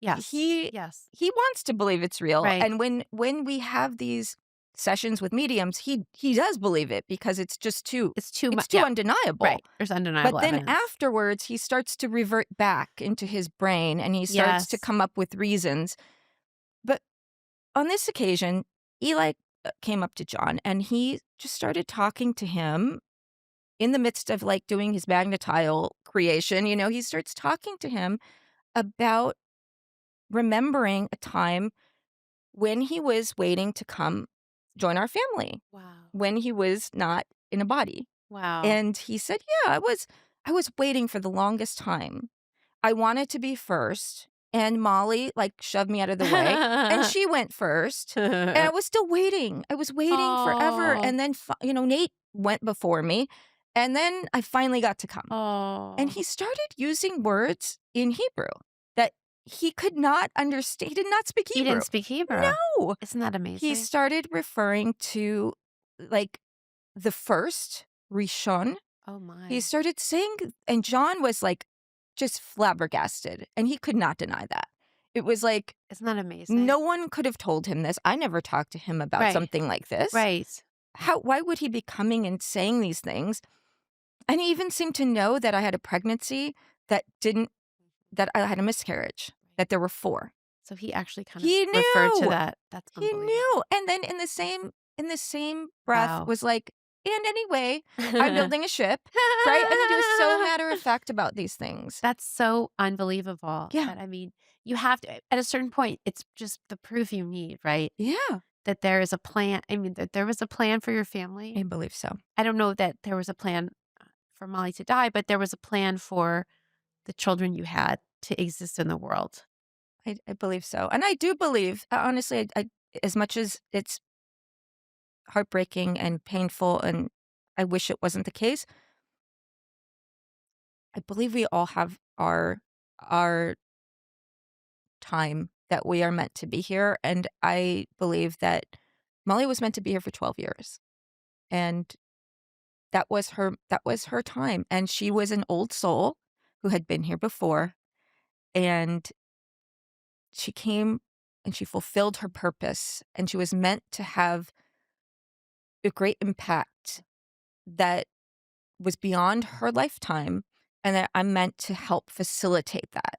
Yes. he Yes. he wants to believe it's real, Right. and when we have these sessions with mediums, he does believe it because It's too it's much. too Yeah. undeniable. Right. There's But undeniable then evidence. afterwards, he starts to revert back into his brain, and he starts to Yes. come up with reasons. But on this occasion, Eli, came up to John, and he just started talking to him in the midst of, like, doing his magnetile creation. He starts talking to him about remembering a time when he was waiting to come join our family, Wow. when he was not in a body. Wow. And he said, "Yeah, I was waiting for the longest time. I wanted to be first, and Molly, like, shoved me out of the way, and she went first, and I was still waiting. I was waiting forever, Oh. and then Nate went before me, and then I finally got to come." And Oh. he started using words in Hebrew that he could not understand. He did not speak He Hebrew. didn't speak Hebrew. No. Isn't that He amazing? started referring to, like, the first, Rishon. Oh He my. started saying, and John was, like, just flabbergasted, and he could not deny that. It was like, Isn't that amazing? no one could have told him this. I never talked to him about Right. something like this. Right. Why would he be coming and saying these things? And he even seemed to know that I had a pregnancy that didn't that I had a miscarriage, that there were 4. So he actually kind of He referred to knew. that. That's He knew. unbelievable. And then in the same breath Wow. was like, "And anyway, I'm building a ship." Right? I mean, he was so matter of fact about these things. That's so unbelievable Yeah. that, I mean, you have to at a certain point, it's just the proof you need, right? Yeah. That there is a plan. I mean, that there was a plan for your family. I believe so. I don't know that there was a plan for Molly to die, but there was a plan for the children you had to exist in the world. I believe so. And I do believe, honestly, as much as it's heartbreaking and painful, and I wish it wasn't the case, I believe we all have our time that we are meant to be here, and I believe that Molly was meant to be here for 12 years, and that was her time, and she was an old soul who had been here before, and she came and she fulfilled her purpose, and she was meant to have a great impact that was beyond her lifetime, and that I'm meant to help facilitate that,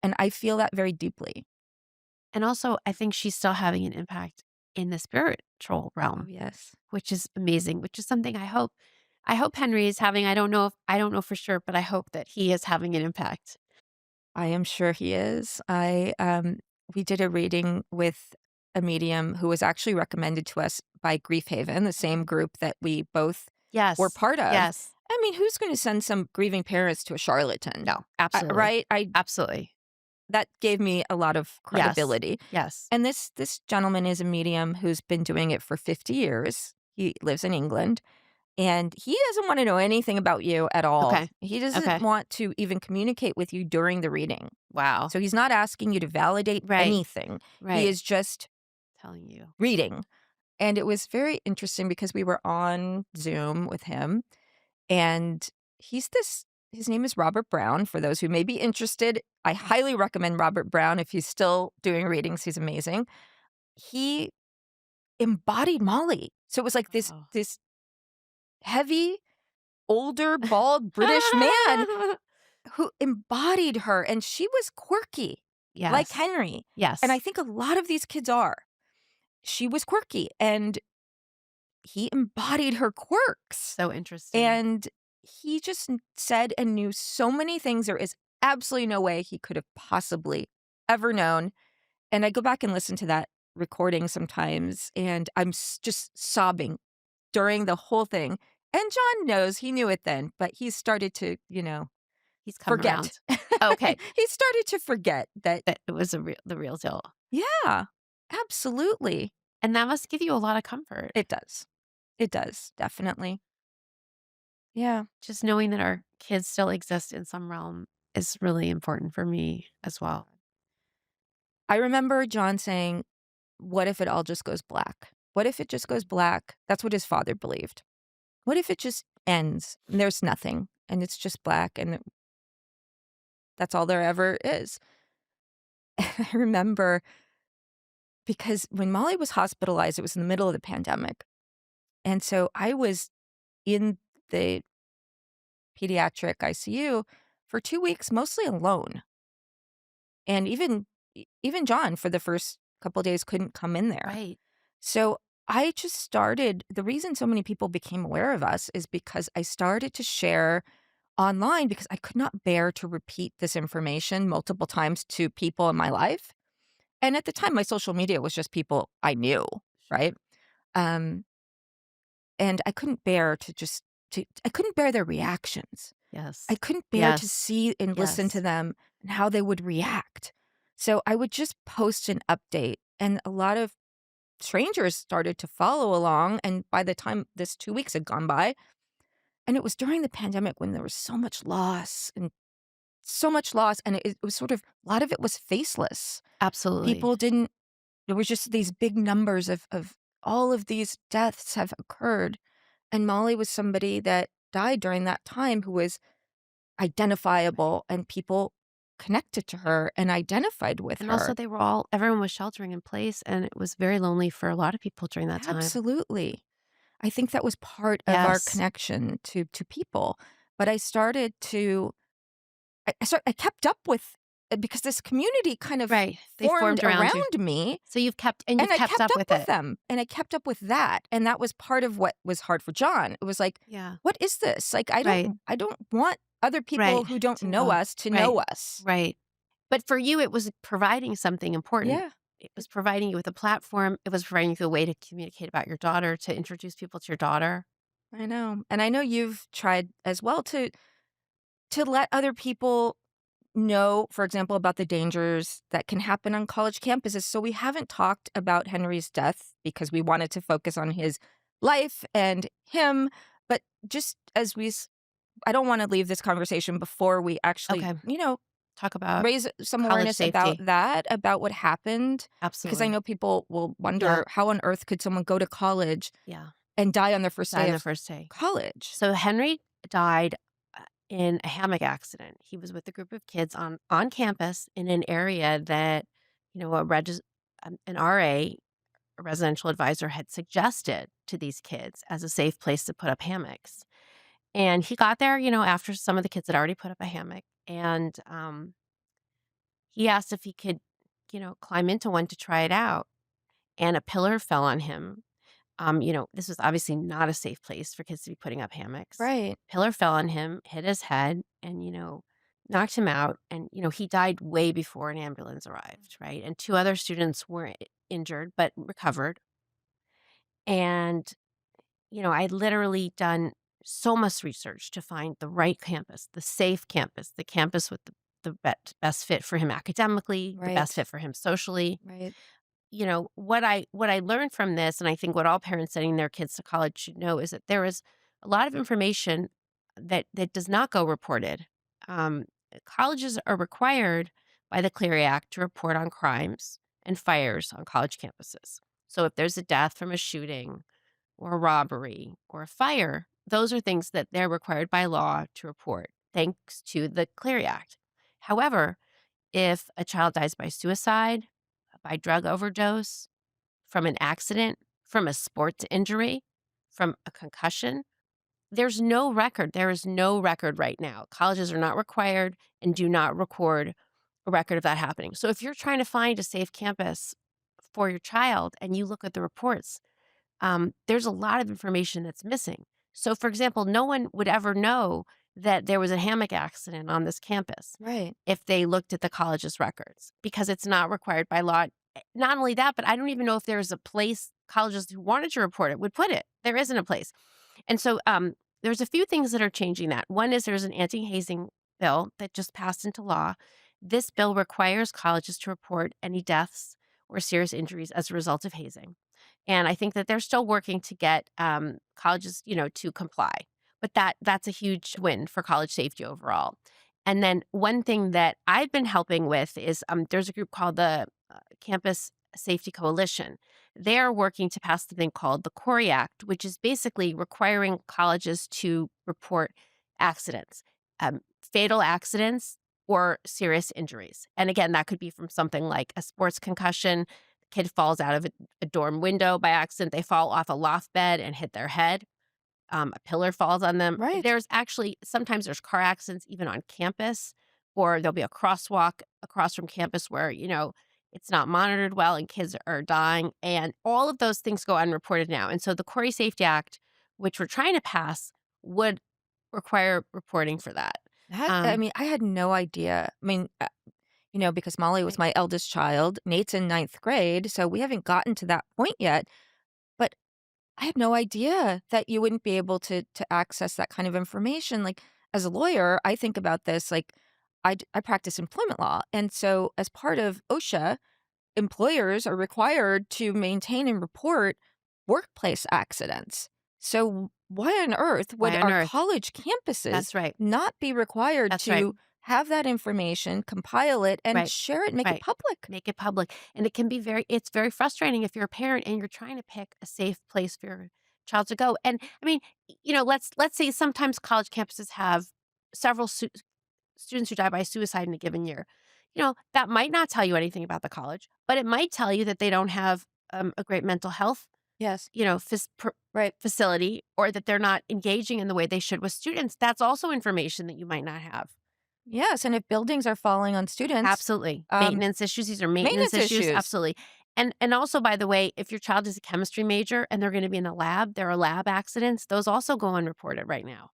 and I feel that very deeply. And also, I think she's still having an impact in the spiritual Oh, realm, yes. which is amazing, which is something I hope Henry is having. I don't know for sure, but I hope that he is having an impact. I am sure he is. We did a reading with a medium who was actually recommended to us by Grief Haven, the same Okay. group that we both were Yes. part of. Yes. I mean, who's gonna send some grieving parents to a charlatan? No, absolutely. Right? I Absolutely. That gave me a lot of Yes. credibility. Yes. And this gentleman is a medium who's been doing it for 50 years. He lives in England, and he doesn't wanna know anything about you at all. Okay. He doesn't Okay. want to even communicate with you during the reading. Wow. So he's not asking you to validate Right. anything. He Right. is just Telling you. reading. And it was very interesting because we were on Zoom with him, and he's this his name is Robert Brown. For those who may be interested, I highly recommend Robert Brown if he's still doing readings. He's amazing. He embodied Molly. So it was like this Oh. this heavy, older, bald British man who embodied her, and she was quirky, like Yes. Henry, and I Yes. think a lot of these kids are. She was quirky, and he embodied her quirks, So interesting. and he just said and knew so many things there is absolutely no way he could have possibly ever known, and I go back and listen to that recording sometimes, and I'm just sobbing during the whole thing, and John knows he knew it then, but he started to, He's come forget. around. Okay. He started to forget that. That it was the real deal. Yeah, absolutely. And that must give you a lot of comfort. It does. It does, definitely. Yeah. Just knowing that our kids still exist in some realm is really important for me as well. I remember John saying, "What if it all just goes black? What if it just goes black?" That's what his father believed. What if it just ends and there's nothing and it's just black and that's all there ever is? I remember because when Molly was hospitalized, it was in the middle of the pandemic. And so I was in the pediatric ICU for 2 weeks, mostly alone. And even John, for the first couple days, couldn't come in there. Right. So I just started the reason so many people became aware of us is because I started to share online because I could not bear to repeat this information multiple times to people in my life. And at the time, my social media was just people I knew, Sure. right? Um, and I couldn't bear I couldn't bear their reactions. I Yes. couldn't bear to Yes. see and listen to Yes. them and how they would react. So I would just post an update, and a lot of strangers started to follow along. And by the time this 2 weeks had gone by, and it was during the pandemic when there was so much loss and so much loss, and it was sort of a lot of it was faceless. Absolutely. People didn't, there was just these big numbers of all of these deaths have occurred. And Molly was somebody that died during that time who was Right. identifiable, and people connected to her and identified with And also her. they were all everyone was sheltering in place and it was very lonely for a lot of people during that time. Absolutely. I think that was part of our Yes. connection to people. But I started to I kept up with because this community kind of Right. They formed formed around you. around me, So you've and I kept kept up up with with it. them, and I kept up with that, and that was part of what was hard for John. It was like, Yeah. "What is this?" Like, I Right. don't want other people Right. who don't To know know. us to Right. know us. Right. But for you, it was providing something important. Yeah. It was providing you with a platform. It was providing you with a way to communicate about your daughter, to introduce people to your daughter. I know, and I know you've tried as well to let other people know, for example, about the dangers that can happen on college campuses. So we haven't talked about Henry's death because we wanted to focus on his life and him, but just as I don't want to leave this conversation before we actually, Okay. talk about raise some college awareness about safety. that, about what happened, because I Absolutely. know people will Yeah, wonder how on earth could someone go to college yeah. and die on their first Died day on the of first day. college. So Henry died in a hammock accident. He was with a group of kids on campus in an area that, an RA, a residential advisor, had suggested to these kids as a safe place to put up hammocks. And he got there, after some of the kids had already put up a hammock, and he asked if he could, climb into one to try it out. And a pillar fell on him. This was obviously not a safe place for kids to be putting up hammocks. Right, Pillar fell on him, hit his head, and, knocked him out. And, he died way before an ambulance arrived, right? And two other students were injured but recovered. And, I literally done so much research to find the right campus, the safe campus, the campus with the best fit for him academically, the best right, fit for him socially. right, What I learned from this, and I think what all parents sending their kids to college should know, is that there is a lot of information that does not go reported. Um, Colleges are required by the Clery Act to report on crimes and fires on college campuses. So if there's a death from a shooting or a robbery or a fire, those are things that they're required by law to report, thanks to the Clery Act. However, if a child dies by suicide, by drug overdose, from an accident, from a sports injury, from a concussion, there's no record. There is no record right now. Colleges are not required and do not record a record of that happening. So if you're trying to find a safe campus for your child and you look at the reports, there's a lot of information that's missing. So, for example, no one would ever know that there was a hammock accident on this campus right, if they looked at the college's records because it's not required by law. Not only that, but I don't even know if there's a place colleges who wanted to report it would put it. There isn't a place. And so there's a few things that are changing that. One is there's an anti hazing bill that just passed into law. This bill requires colleges to report any deaths or serious injuries as a result of hazing. And I think that they're still working to get colleges, to comply. But that's a huge win for college safety overall. And then one thing that I've been helping with is there's a group called the Campus Safety Coalition. They're working to pass something called the Corey Act, which is basically requiring colleges to report accidents, fatal accidents, or serious injuries. And again, that could be from something like a sports concussion. Kid falls out of a dorm window by accident. They fall off a loft bed and hit their head. A pillar falls on them. right. There's actually sometimes there's car accidents even on campus, or there'll be a crosswalk across from campus where, it's not monitored well and kids are dying. And all of those things go unreported now. And so the Corey Safety Act, which we're trying to pass, would require reporting for that. I Um, mean, I had no idea. I mean, because Molly was right, my eldest child, Nate's in ninth grade, so we haven't gotten to that point yet. But I had no idea that you wouldn't be able to access that kind of information. Like, as a lawyer, I think about this, like, I practice employment law, and so as part of OSHA, employers are required to maintain and report workplace accidents. So why on earth would why on our earth? college campuses That's right. not be required That's right. to have that information, compile it, and Right. share it, make it Right. public? Make it public. And it can be it's very frustrating if you're a parent and you're trying to pick a safe place for your child to go. And I mean, let's say sometimes college campuses have several students who die by suicide in a given year. That might not tell you anything about the college, but it might tell you that they don't have a great mental health, Yes. Right. facility, or that they're not engaging in the way they should with students. That's also information that you might not have. Yes, and if buildings are falling on students, Absolutely. um, Maintenance issues, these are maintenance maintenance issues, issues absolutely. And also, by the way, if your child is a chemistry major and they're gonna be in the lab, there are lab accidents, those also go unreported right now.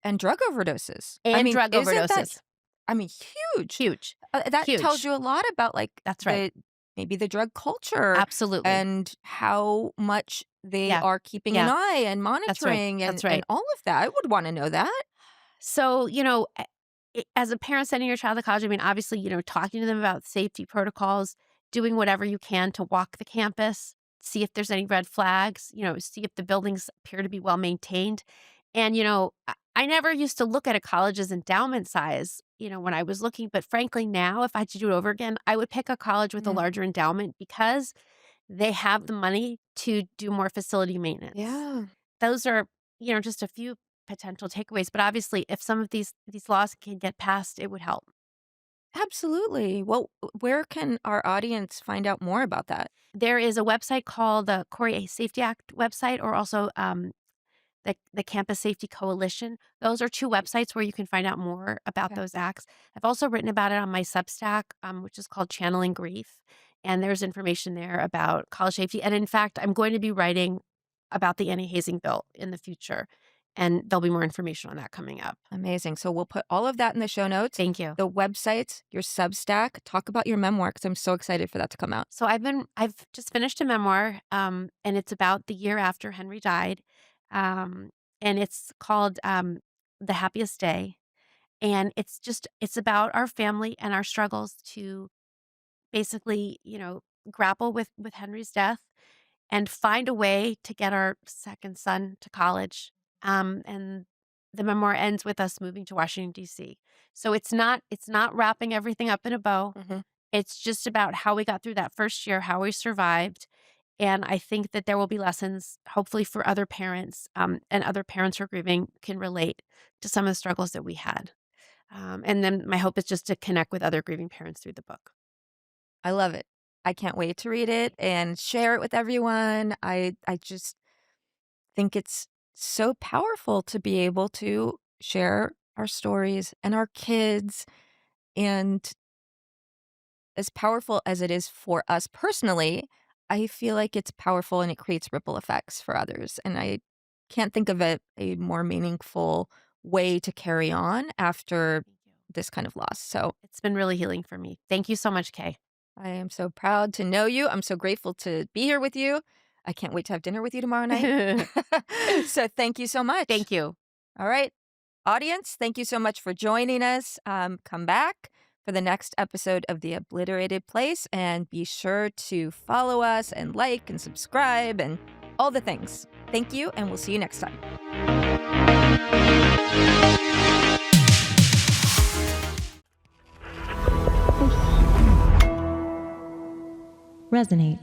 and drug overdoses. I And mean, drug isn't that overdoses. I mean, huge. Huge. That tells Huge. you a lot about, like, That's right. the maybe the drug culture Absolutely. and how much they Yeah. are keeping an Yeah. eye and That's right. monitoring That's and right. all of that. I would wanna know that. So, as a parent sending your child to college, I mean, obviously, talking to them about safety protocols, doing whatever you can to walk the campus, see if there's any red flags, see if the buildings appear to be well maintained. And, I never used to look at a college's endowment size, when I was looking, but frankly, now if I had to do it over again, I would pick a college with a Mm. larger endowment because they have the money to do more facility maintenance. Yeah, Those are, just a few potential takeaways, but obviously if some of these laws can get passed, it would help. absolutely. Well, where can our audience find out more about that? There is a website called the Corey Safety Act website, or also the Campus Safety Coalition. Those are two websites where you can find out more about Okay. those acts. I've also written about it on my Substack, which is called Channeling Grief. And there's information there about college safety. And in fact, I'm going to be writing about the anti hazing bill in the future. And there'll be more information on that coming up. Amazing. So we'll put all of that in the show notes, Thank you. the websites, your Substack. Talk about your memoir because I'm so excited for that to come out. So I've just finished a memoir, and it's about the year after Henry died. Um, and it's called The Happiest Day. And it's about our family and our struggles to basically, grapple with Henry's death and find a way to get our second son to college. And the memoir ends with us moving to Washington, DC. So it's not wrapping everything up in a bow. Mhm. It's just about how we got through that first year, how we survived. And I think that there will be lessons, hopefully, for other parents, and other parents who are grieving can relate to some of the struggles that we had. And then my hope is just to connect with other grieving parents through the book. I love it. I can't wait to read it and share it with everyone. I just think it's so powerful to be able to share our stories and our kids. And as powerful as it is for us personally, I feel like it's powerful and it creates ripple effects for others. And I can't think of a more meaningful way to carry on after Thank you. this kind of loss. So It's been really healing for me. Thank you so much, Kay. I am so proud to know you. I'm so grateful to be here with you. I can't wait to have dinner with you tomorrow night. So thank you so much. Thank you. All right. Audience, thank you so much for joining us. Come back for the next episode of The Obliterated Place and be sure to follow us and like and subscribe and all the things. Thank you, and we'll see you next time. Resonate.